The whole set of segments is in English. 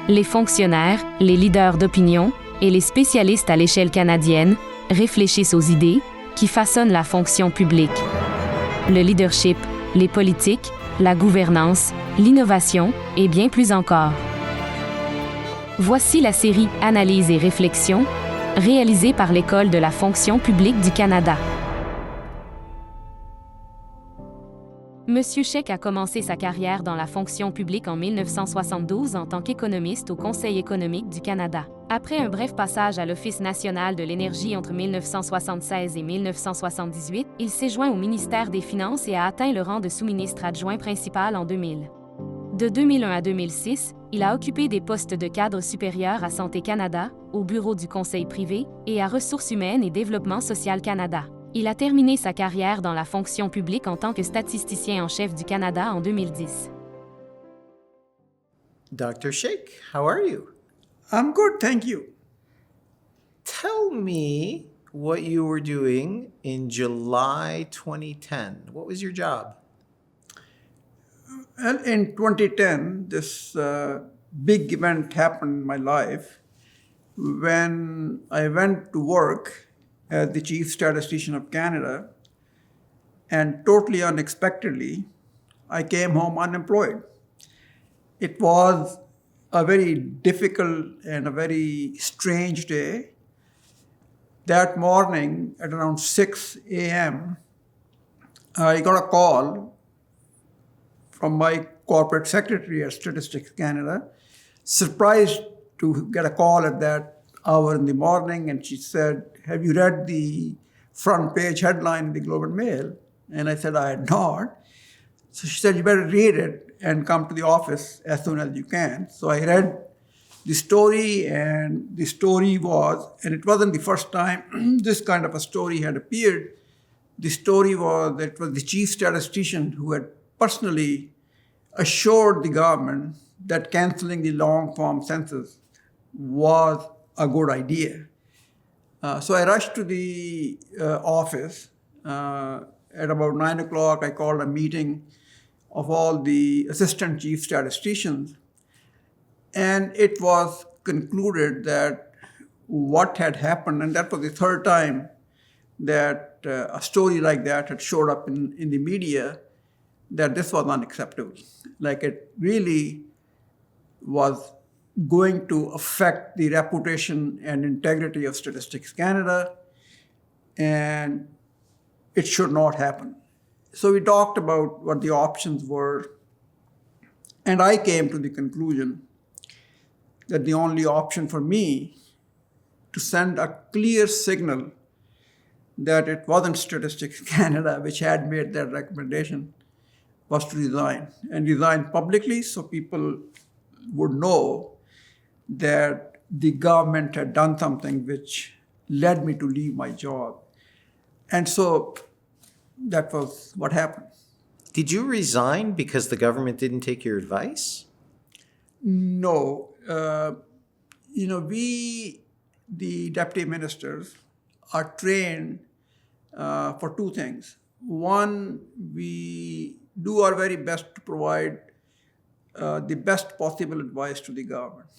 Les fonctionnaires, les leaders d'opinion et les spécialistes à l'échelle canadienne réfléchissent aux idées qui façonnent la fonction publique. Le leadership, les politiques, la gouvernance, l'innovation et bien plus encore. Voici la série Analyse et réflexions, réalisée par l'École de la fonction publique du Canada. Monsieur Sheikh a commencé sa carrière dans la fonction publique en 1972 en tant qu'économiste au Conseil économique du Canada. Après un bref passage à l'Office national de l'énergie entre 1976 et 1978, il s'est joint au ministère des Finances et a atteint le rang de sous-ministre adjoint principal en 2000. De 2001 à 2006, il a occupé des postes de cadre supérieur à Santé Canada, au bureau du Conseil privé et à Ressources humaines et Développement social Canada. Il a terminé sa carrière dans la fonction publique en tant que statisticien en chef du Canada en 2010. Dr. Sheikh, how are you? I'm good, thank you. Tell me what you were doing in July 2010. What was your job? Well, in 2010, this big event happened in my life when I went to work as the Chief Statistician of Canada, and totally unexpectedly, I came home unemployed. It was a very difficult and a very strange day. That morning at around 6 a.m., I got a call from my corporate secretary at Statistics Canada, surprised to get a call at that hour in the morning, and she said, "Have you read the front page headline in the Globe and Mail?" And I said, "I had not." So she said, "You better read it and come to the office as soon as you can." So I read the story, and the story was, and it wasn't the first time this kind of a story had appeared. The story was that it was the chief statistician who had personally assured the government that canceling the long-form census was a good idea. So I rushed to the office. At about 9 o'clock, I called a meeting of all the assistant chief statisticians, and it was concluded that what had happened, and that was the third time that a story like that had showed up in the media, that this was unacceptable. Like, it really was going to affect the reputation and integrity of Statistics Canada, and it should not happen. So we talked about what the options were, and I came to the conclusion that the only option for me to send a clear signal that it wasn't Statistics Canada which had made that recommendation was to resign, and resign publicly so people would know that the government had done something which led me to leave my job. And so that was what happened. Did you resign because the government didn't take your advice? No. We, the deputy ministers, are trained for two things. One, we do our very best to provide the best possible advice to the government.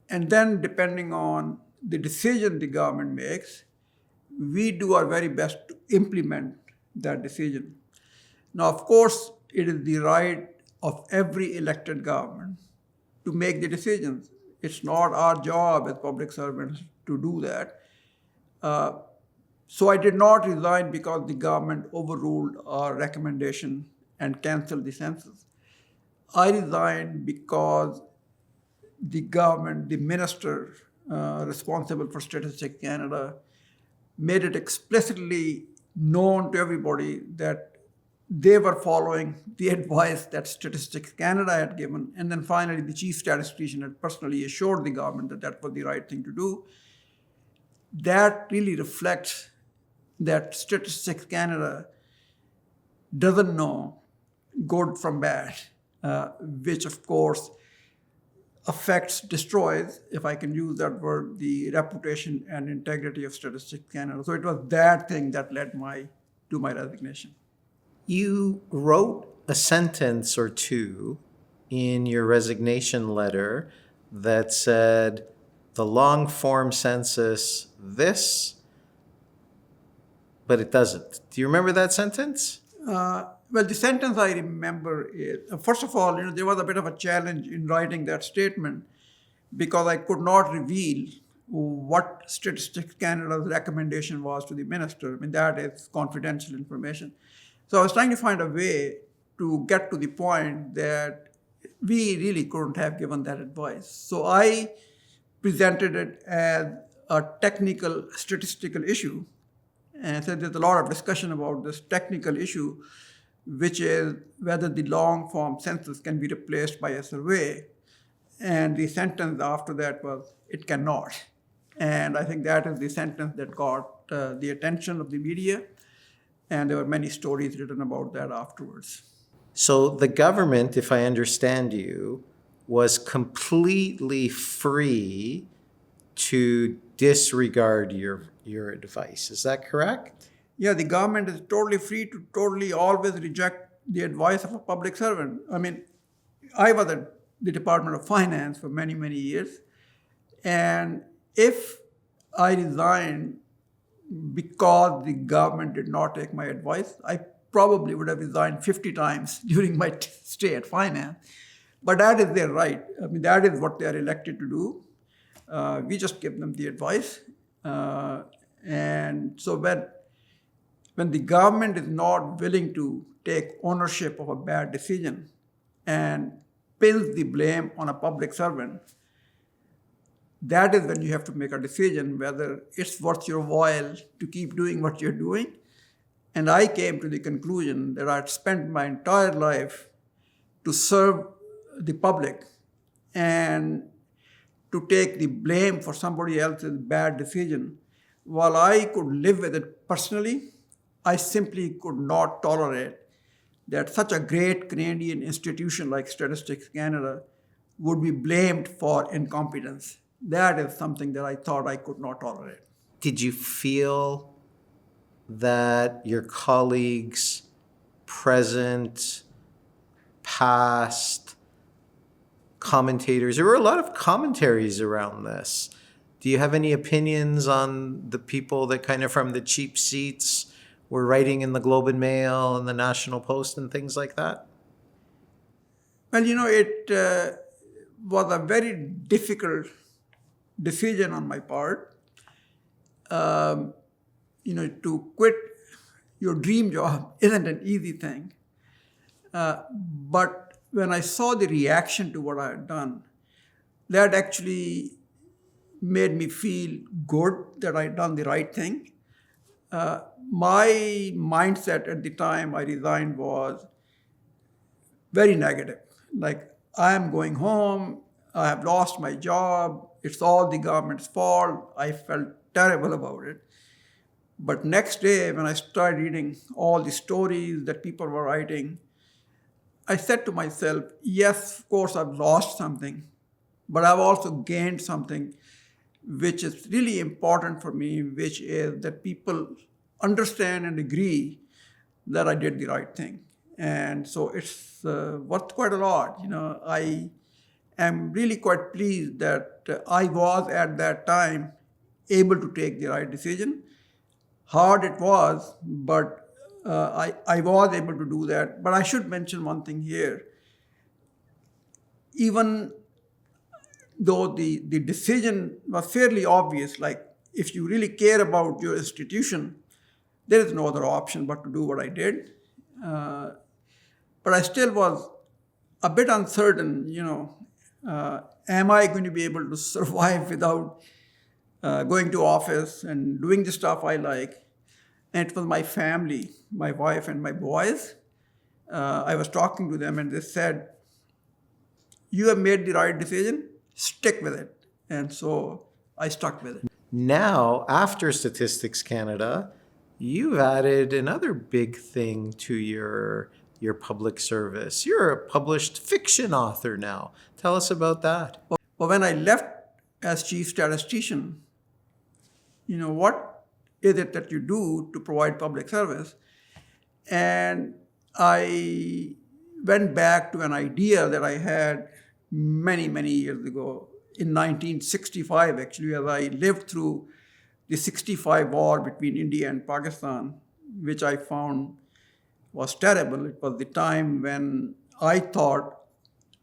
And then, depending on the decision the government makes, we do our very best to implement that decision. Now, of course, it is the right of every elected government to make the decisions. It's not our job as public servants to do that. So I did not resign because the government overruled our recommendation and canceled the census. I resigned because the government, the minister responsible for Statistics Canada, made it explicitly known to everybody that they were following the advice that Statistics Canada had given. And then finally, the chief statistician had personally assured the government that that was the right thing to do. That really reflects that Statistics Canada doesn't know good from bad, which of course destroys, if I can use that word, the reputation and integrity of Statistics Canada. So it was that thing that led to my resignation. You wrote a sentence or two in your resignation letter that said, the long form census this, but it doesn't. Do you remember that sentence? Well, the sentence I remember is, first of all, there was a bit of a challenge in writing that statement because I could not reveal what Statistics Canada's recommendation was to the minister. I mean, that is confidential information. So I was trying to find a way to get to the point that we really couldn't have given that advice. So I presented it as a technical statistical issue and said there's a lot of discussion about this technical issue, which is whether the long form census can be replaced by a survey. And the sentence after that was, it cannot. And I think that is the sentence that got the attention of the media. And there were many stories written about that afterwards. So the government, if I understand you, was completely free to disregard your advice. Is that correct? Yeah, the government is totally free to totally always reject the advice of a public servant. I mean, I was at the Department of Finance for many, many years. And if I resigned because the government did not take my advice, I probably would have resigned 50 times during my stay at finance. But that is their right. I mean, that is what they are elected to do. We just give them the advice. And so when the government is not willing to take ownership of a bad decision and pins the blame on a public servant, that is when you have to make a decision whether it's worth your while to keep doing what you're doing. And I came to the conclusion that I'd spent my entire life to serve the public, and to take the blame for somebody else's bad decision, while I could live with it personally, I simply could not tolerate that such a great Canadian institution like Statistics Canada would be blamed for incompetence. That is something that I thought I could not tolerate. Did you feel that your colleagues, present, past, commentators, there were a lot of commentaries around this. Do you have any opinions on the people that kind of from the cheap seats were writing in the Globe and Mail and the National Post and things like that? Well, it was a very difficult decision on my part. To quit your dream job isn't an easy thing. But when I saw the reaction to what I had done, that actually made me feel good that I had done the right thing. My mindset at the time I resigned was very negative. Like, I am going home, I have lost my job, it's all the government's fault. I felt terrible about it. But next day, when I started reading all the stories that people were writing, I said to myself, yes, of course, I've lost something, but I've also gained something which is really important for me, which is that people understand and agree that I did the right thing. And so it's worth quite a lot. I am really quite pleased that I was at that time able to take the right decision. Hard it was, but I was able to do that. But I should mention one thing here. Even though the decision was fairly obvious, like if you really care about your institution, there is no other option but to do what I did. But I still was a bit uncertain, am I going to be able to survive without going to office and doing the stuff I like? And it was my family, my wife and my boys. I was talking to them and they said, you have made the right decision, stick with it. And so I stuck with it. Now, after Statistics Canada, you've added another big thing to your public service. You're a published fiction author now. Tell us about that. Well, when I left as chief statistician, what is it that you do to provide public service? And I went back to an idea that I had many, many years ago. in 1965, actually, as I lived through the 65 war between India and Pakistan, which I found was terrible. It was the time when I thought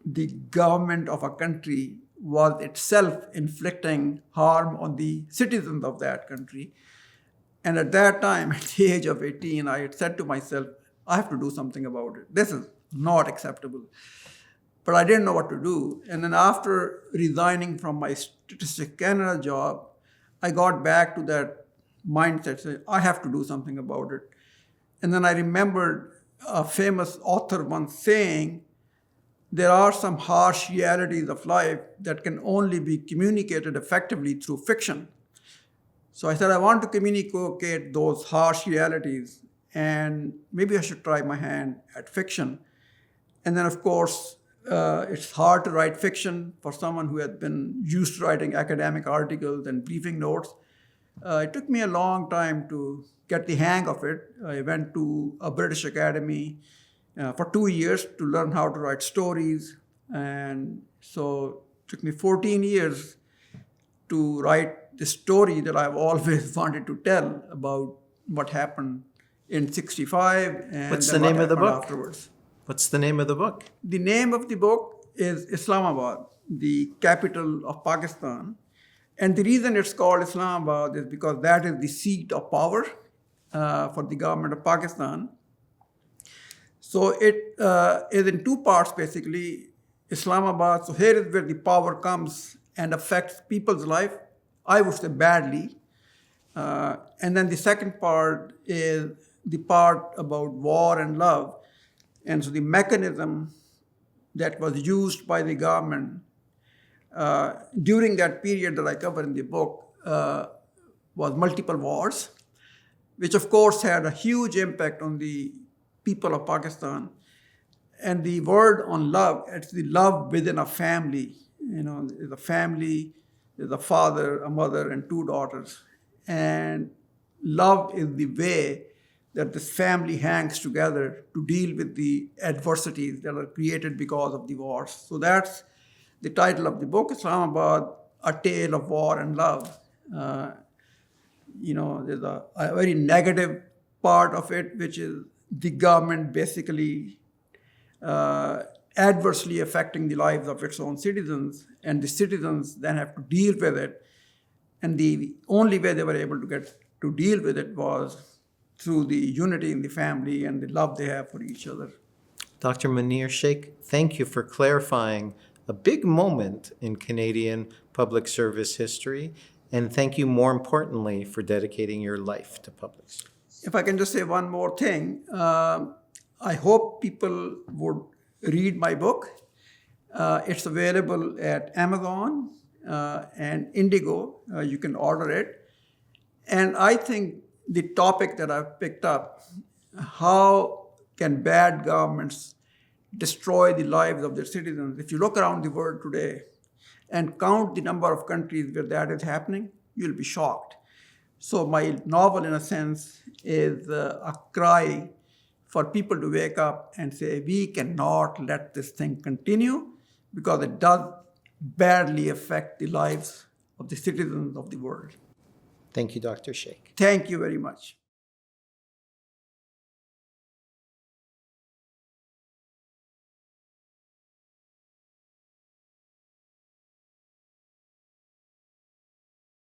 the government of a country was itself inflicting harm on the citizens of that country. And at that time, at the age of 18, I had said to myself, I have to do something about it. This is not acceptable. But I didn't know what to do. And then after resigning from my Statistics Canada job, I got back to that mindset, saying, I have to do something about it. And then I remembered a famous author once saying, there are some harsh realities of life that can only be communicated effectively through fiction. So I said, I want to communicate those harsh realities, and maybe I should try my hand at fiction. And then, of course, it's hard to write fiction for someone who had been used to writing academic articles and briefing notes. It took me a long time to get the hang of it. I went to a British Academy for 2 years to learn how to write stories. And so it took me 14 years to write the story that I've always wanted to tell about what happened in 65 and What's the name of the book? Afterwards. What's the name of the book? The name of the book is Islamabad, the capital of Pakistan. And the reason it's called Islamabad is because that is the seat of power for the government of Pakistan. So it is in two parts, basically. Islamabad, so here is where the power comes and affects people's life, I would say badly. And then the second part is the part about war and love. And so the mechanism that was used by the government during that period that I cover in the book was multiple wars, which of course had a huge impact on the people of Pakistan. And the word on love, it's the love within a family. You know, there's a family, there's a father, a mother, and two daughters. And love is the way that this family hangs together to deal with the adversities that are created because of the wars. So that's the title of the book, Islamabad, A Tale of War and Love. There's a very negative part of it, which is the government basically adversely affecting the lives of its own citizens, and the citizens then have to deal with it. And the only way they were able to get to deal with it was through the unity in the family and the love they have for each other. Dr. Munir Sheikh, thank you for clarifying a big moment in Canadian public service history, and thank you, more importantly, for dedicating your life to public service. If I can just say one more thing, I hope people would read my book. It's available at Amazon and Indigo. You can order it. And I think the topic that I've picked up, how can bad governments destroy the lives of their citizens? If you look around the world today and count the number of countries where that is happening, you'll be shocked. So my novel, in a sense, is a cry for people to wake up and say, we cannot let this thing continue because it does badly affect the lives of the citizens of the world. Thank you, Dr. Sheikh. Thank you very much.